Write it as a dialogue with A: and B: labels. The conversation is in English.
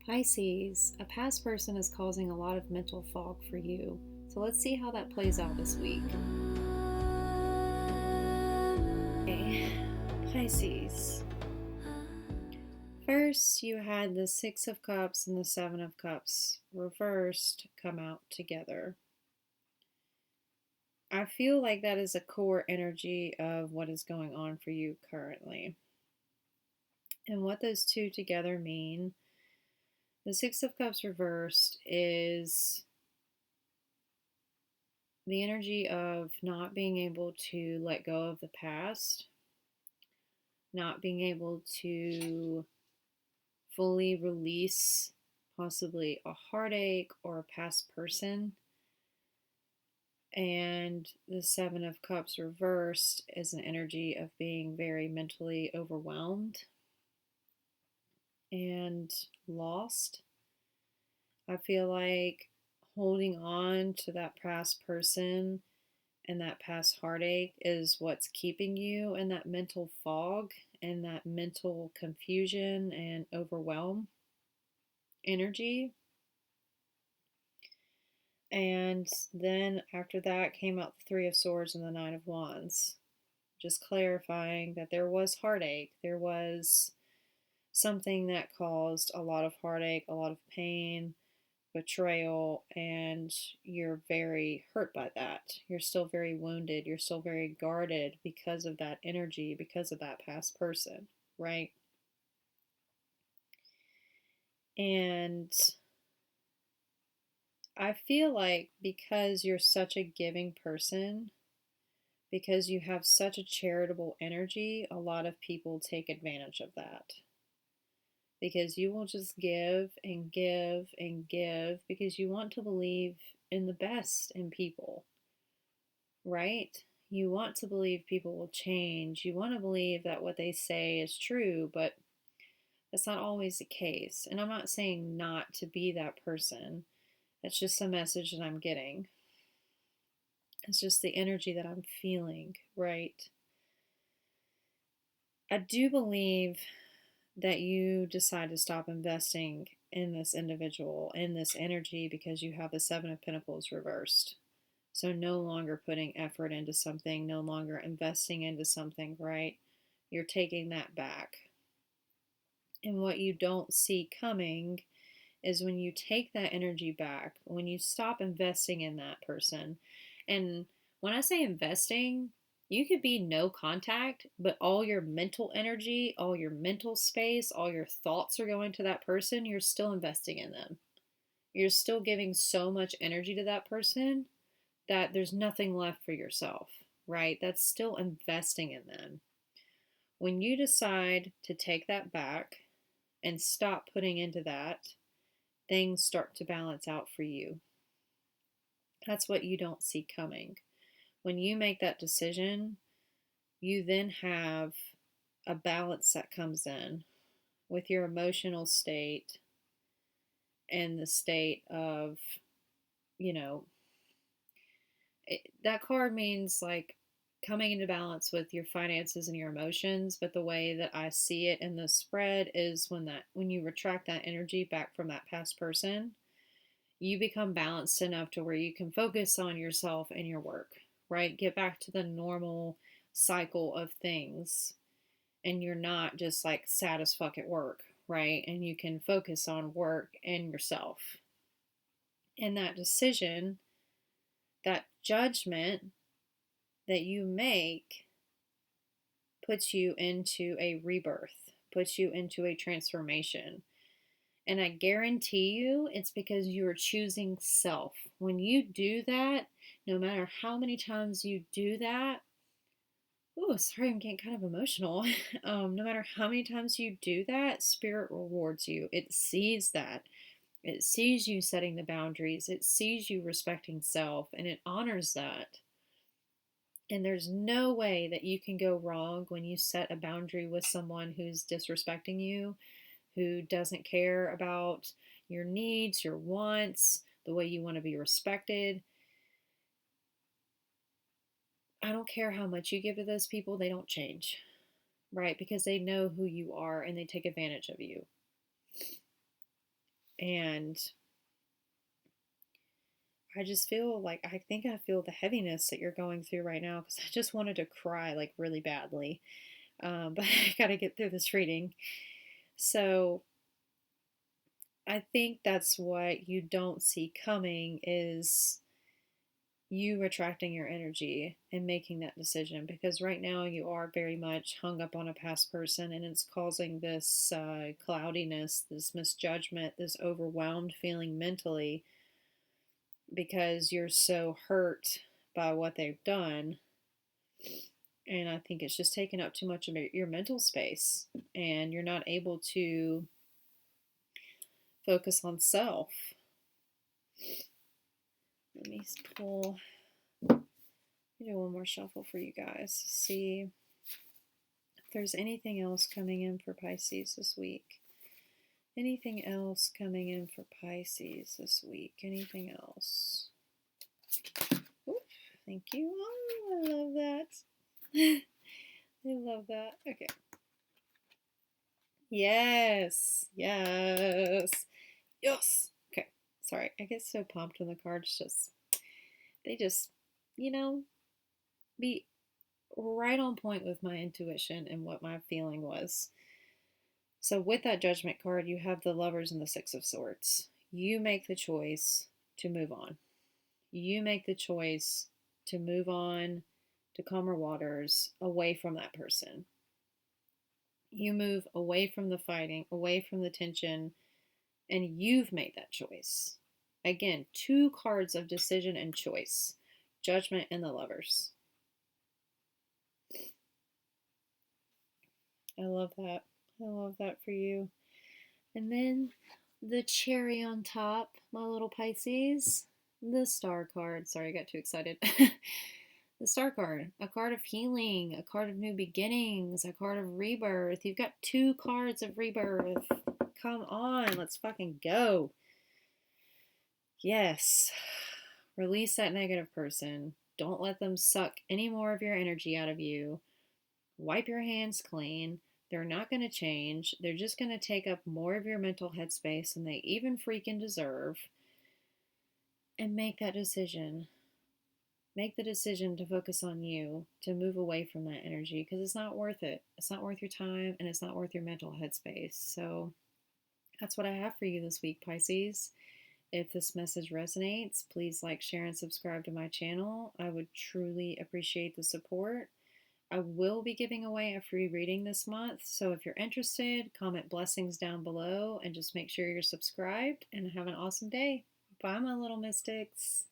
A: Pisces, a past person is causing a lot of mental fog for you. So let's see how that plays out this week. Okay, Pisces. First, you had the Six of Cups and the Seven of Cups reversed come out together. I feel like that is a core energy of what is going on for you currently. And what those two together mean, the Six of Cups reversed is the energy of not being able to let go of the past, not being able to fully release possibly a heartache or a past person. And the Seven of Cups reversed is an energy of being very mentally overwhelmed and lost. I feel like holding on to that past person and that past heartache is what's keeping you in that mental fog and that mental confusion and overwhelm energy. And then after that came out the Three of Swords and the Nine of Wands, just clarifying that there was heartache. There was something that caused a lot of heartache, a lot of pain, betrayal, and you're very hurt by that. You're still very wounded. You're still very guarded because of that energy, because of that past person, right? And I feel like because you're such a giving person, because you have such a charitable energy, a lot of people take advantage of that. Because you will just give and give and give because you want to believe in the best in people, right? You want to believe people will change. You want to believe that what they say is true, but that's not always the case. And I'm not saying not to be that person. That's just a message that I'm getting. It's just the energy that I'm feeling, right? I do believe that you decide to stop investing in this individual, in this energy, because you have the Seven of Pentacles reversed. So no longer putting effort into something, no longer investing into something, right? You're taking that back. And what you don't see coming is when you take that energy back, when you stop investing in that person. And when I say investing, you could be no contact, but all your mental energy, all your mental space, all your thoughts are going to that person. You're still investing in them. You're still giving so much energy to that person that there's nothing left for yourself, right? That's still investing in them. When you decide to take that back and stop putting into that, things start to balance out for you. That's what you don't see coming. When you make that decision, you then have a balance that comes in with your emotional state and the state of, you know, that card means like coming into balance with your finances and your emotions, but the way that I see it in the spread is when you retract that energy back from that past person, you become balanced enough to where you can focus on yourself and your work, right? Get back to the normal cycle of things, and you're not just like sad as fuck at work, right? And you can focus on work and yourself. And that decision, that judgment that you make puts you into a rebirth, puts you into a transformation. And I guarantee you it's because you are choosing self. When you do that, no matter how many times you do that, oh, sorry, I'm getting kind of emotional. No matter how many times you do that, Spirit rewards you. It sees that. It sees you setting the boundaries. It sees you respecting self, and it honors that. And there's no way that you can go wrong when you set a boundary with someone who's disrespecting you, who doesn't care about your needs, your wants, the way you want to be respected. I don't care how much you give to those people, they don't change, right? Because they know who you are and they take advantage of you. And I just feel like, I think I feel the heaviness that you're going through right now, because I just wanted to cry like really badly. But I got to get through this reading. So I think that's what you don't see coming is you retracting your energy and making that decision, because right now you are very much hung up on a past person, and it's causing this cloudiness, this misjudgment, this overwhelmed feeling mentally, because you're so hurt by what they've done. And I think it's just taking up too much of your mental space, and you're not able to focus on self. Let me pull, let me do one more shuffle for you guys to see if there's anything else coming in for Pisces this week. Anything else coming in for Pisces this week? Anything else? Ooh, thank you. Oh, I love that. I love that. Okay. Yes. Yes. Yes. Okay. Sorry. I get so pumped when the cards they just, you know, be right on point with my intuition and what my feeling was. So with that Judgment card, you have the Lovers and the Six of Swords. You make the choice to move on. You make the choice to move on to calmer waters, away from that person. You move away from the fighting, away from the tension, and you've made that choice. Again, two cards of decision and choice. Judgment and the Lovers. I love that. I love that for you. And then the cherry on top, my little Pisces, the Star card. Sorry, I got too excited. The Star card, a card of healing, a card of new beginnings, a card of rebirth. You've got two cards of rebirth. Come on, let's fucking go. Yes. Release that negative person. Don't let them suck any more of your energy out of you. Wipe your hands clean. They're not going to change. They're just going to take up more of your mental headspace than they even freaking deserve. And make that decision. Make the decision to focus on you, to move away from that energy, because it's not worth it. It's not worth your time, and it's not worth your mental headspace. So that's what I have for you this week, Pisces. If this message resonates, please like, share, and subscribe to my channel. I would truly appreciate the support. I will be giving away a free reading this month, so if you're interested, comment blessings down below and just make sure you're subscribed, and have an awesome day. Bye, my little mystics.